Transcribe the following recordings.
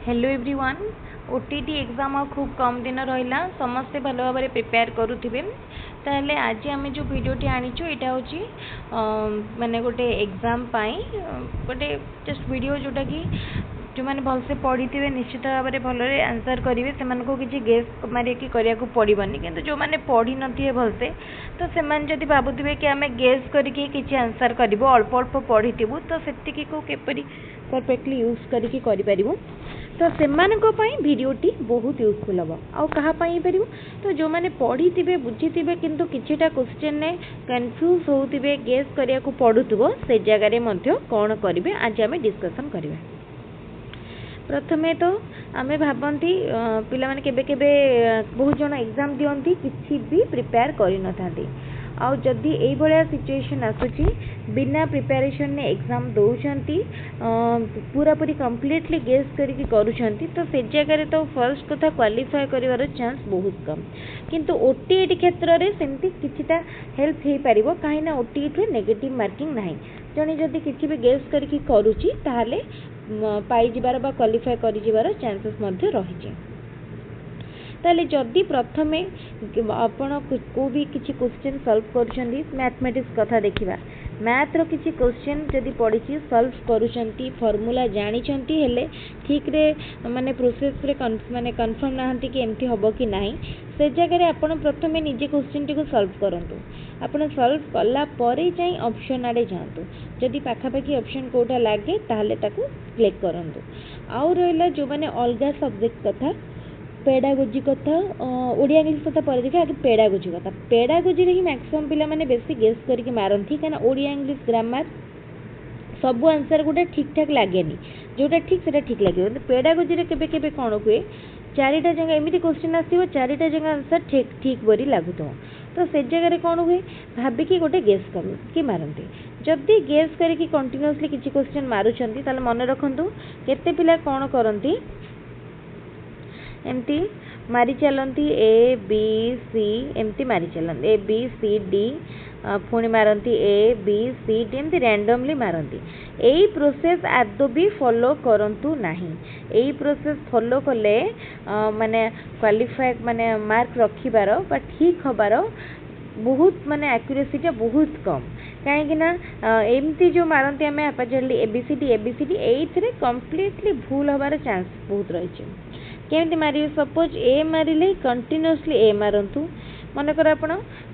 Hello everyone. OTT exam खूब कम दिन रहा समस्ते भल भाव में प्रिपेयर करुवे ताहले आज आम जो भिडटी आनीचु यहाँ हूँ माने गोटे एग्जाम गोटे जस्ट वीडियो जोटा कि जो मैंने भलसे पढ़ी थे निश्चित भाव में भल आंसर करेंगे से किसी गेस मारिकी करा पड़ोनी कि जो मैंने पढ़ी थे भलसे तो से भावुवे कि आम गेस करके किसी आंसर करूँ अल्प अल्प पढ़ी तो से को केपरी परफेक्टली यूज करूँ तो से भिडटी बहुत यूजफुल हम आउ कहाँपाई पार तो जो मैंने पढ़ी थे बुझी थे किंतु किछिटा क्वेश्चन ने कन्फ्यूज होते गेस करिया पड़ुव से जगह कौन करेंगे आज आम डिस्कसन करवा। प्रथमे तो आमे भावती पिला माने केबे केबे बहुत जन एग्जाम दियंती किसी भी प्रिपेयर करि न थांती आउ जदि एई भलिया सिचुएशन आसुची बिना प्रिपरेशन ने एग्जाम दौरान पूरा पूरी कंप्लीटली गेस करके करूछंती तो से जगह तो फर्स्ट कथा क्वालिफाई करिवार चांस बहुत कम किंतु ओटीईटी क्षेत्र में सेमती किछिटा हेल्प हे परिबो काहे ना ओटीईटी रे नेगेटिव मार्किंग नाही जने जदि किछि भी गेस करके करूची ताहाले पाई जिबार बा क्वालिफाई करि जिबार चांसेस मध्ये रहिछि ताले जदि प्रथमे आपण को भी किसी क्वेश्चन सॉल्व करूछंती मैथमेटिक्स कथा देखिबा मैथ रो किसी क्वेश्चन जदि पढ़ी सॉल्व करूछंती फार्मूला जानिछंती हेले ठीक रे माने प्रोसेस रे माने कंफर्म नाहंती कि एमती हबो कि नाही से जगह आपण प्रथमे निजे क्वेश्चन टी को सॉल्व करंतु आपण सॉल्व कला परे जाई ऑप्शन आडे जांतु जदि पाखापाखी ऑप्शन कोटा लागे ताहले ताकू क्लिक करंतु आउ रहला जो माने अलगा सब्जेक्ट कथा पेडागोजी कथा ओडिया इंग्लिश कथा पर देखा आगे पेडागोजी रे ही मैक्सिमम पिला माने बेसी गेस करके मारंती काना ओडिया इंग्लिश ग्रामर सब आंसर गोटे ठीक ठाक लागेनी जोटा ठीक सेटा ठीक लगे पेडागोजी रे केबे केबे कोन हुए चारिटा जगह एमती क्वेश्चन आसीबो चारिटा जगह आंसर ठीक ठीक बरी लागुतो तो से जगह कौन हुए भाविकी गोटे गेस कि मारती जदि गेस करके कंटिन्यूअसली किसी क्वेश्चन मारुछंती ताले मन रखंतु केते पिला कौन करंती एमती मारी चलती ए बी सी एमती मारी चलती ए बी सी डी पुणी मारती ए बी सी डी एमती रैंडमली मारती यही प्रोसेस आदौ भी फॉलो करंतु नहीं यही प्रोसेस फॉलो कले माने क्वालिफाई माने मार्क रखिबार बा ठीक हबार बहुत माने एक्यूरेसीटा बहुत कम कहीं एमती जो मारती आम एपाजली एबीसीडी एथरे कंप्लीटली भूल हबार चांस बहुत रही केमती मारे सपोज ए मारे कंटिन्यूअसली ए मारतु मनकर आप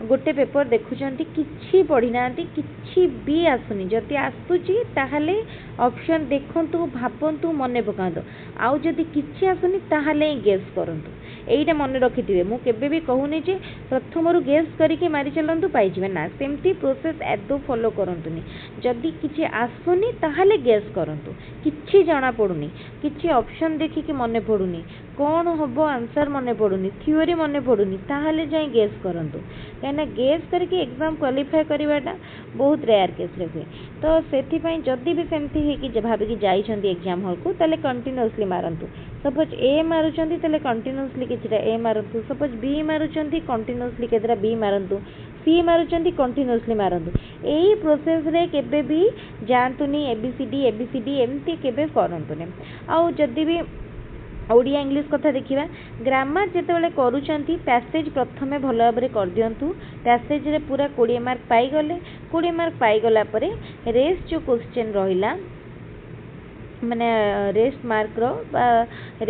गोटे पेपर देखुंट कि पढ़ी ना कि भी आसुनी जदि आसूची ताहले ऑप्शन देखंतु भावंतु मन पकातु आउ जदि किछि आसुनी ताहले गेस करंतु एटा मन रखिथिबे मु केबे भी कहूनी जे प्रथमरु गेस करके मारी चलंतु पाई जिवे ना सेमती प्रोसेस आदौ फॉलो करंतुनी जदि किछि आसुनी ताहले गेस करंतु किछि जाना पडुनी किछि ऑप्शन देखि कि मन पडुनी कौन हबो आंसर मन पडुनी थ्योरी मन पडुनी ताहले जाई गेस करंतु कहना गेस करके एग्जाम क्वालिफाई करवाटा बहुत रेयर केस रे हुए तो सेथि पई जदि भी सेमती हे कि भाबी जाइछंती एग्जाम हॉल को ताले कंटिन्यूअसली मारंतु सपोज ए मारुछंती ताले कंटिन्यूअसली किछटा ए मारंतु सपोज बी मारुछंती कंटिन्यूअसली केतरा बी मारंतु सी मारुछंती कंटिन्यूअसली मारंतु एही प्रोसेस रे केबे भी जानतुनी एबीसीडी एमती केबे करंतुनी आउ जदि भी ओडिया इंग्लिश कथा देखिबा ग्रामर जेतेबेले करूछंती पैसेज प्रथमे भल भाव में कर दियंतु पैसेज रे पूरा 20 मार्क पाई गले 20 मार्क पाई गला परे रेस्ट जो क्वेश्चन रहिला माने रेस्ट मार्क रो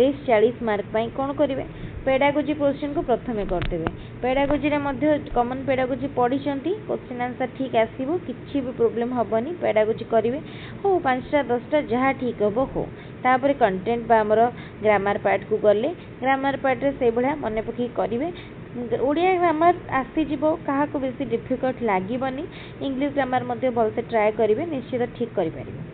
रेस्ट 40 मार्क पाई कोन करिवे पेडागोजी क्वेश्चन को प्रथमे करदेवे पेडागोजी रे मध्य कॉमन पेडागोजी पढ़ी क्वेश्चन आंसर ठीक आसीबो किछि भी प्रॉब्लम हबनी पेडागोजी करिवे हो 5टा 10टा जहाँ ठीक हबो हो तापर कंटेंट बा हमर ग्रामर पार्ट को गले ग्रामर पार्ट रे से भलिया मने पकी करिवे ओडिया ग्रामर आसी जीवो काहा को बेसी डिफिकल्ट लागिबनी इंग्लिश ग्रामर मध्ये भलसे ट्राई करिवे निश्चित ठीक करि परिबे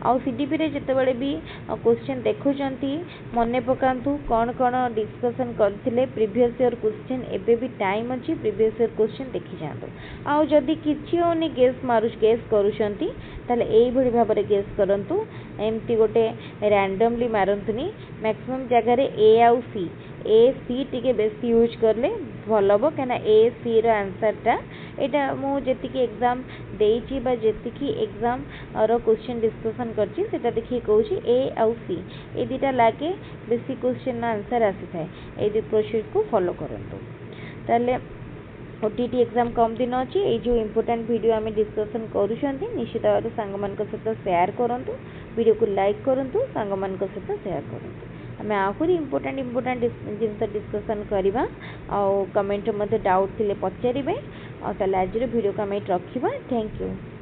आउ सीडीपी रे जेतेबेले भी क्वेश्चन देखुचंती मने पकांतु कौन कौन डिस्कशन करथिले प्रीवियस ईयर क्वेश्चन एबे भी टाइम अछि प्रीवियस ईयर क्वेश्चन देखि जांतु आउ जदि किछि ओनी गेस करूचंती ताले एई भली भाबरे गेस करंतु एमती गोटे रैंडमली मारंतुनी मैक्सिमम जगह रे ए आउ सी ए सी टिके बेसी यूज करले भल हम कहीं ए सी रो आंसर टा यहाँ मुझे एग्जाम देती जी एग्जाम रो क्वेश्चन डिस्कसन करता देखिए कौन ए आउ सी ए दुटा लगे बेसी क्वेश्चन आंसर आसी था ये प्रोसेस को फॉलो करंतु ताले ओटीटी एग्जाम कम दिन अच्छी ये जो इम्पोर्टाट वीडियो आम डिस्कसन करुँच निश्चित भाव सांग सहित सेयार करूँ वीडियो को लाइक करूँ सांग सहित सेयार करूँ आम आहरी इम्पोर्टाट जिन डिस्कसन करवा आउ कमेंट मध्य डाउट थे पचारे आज वीडियो को आम रखा थैंक यू।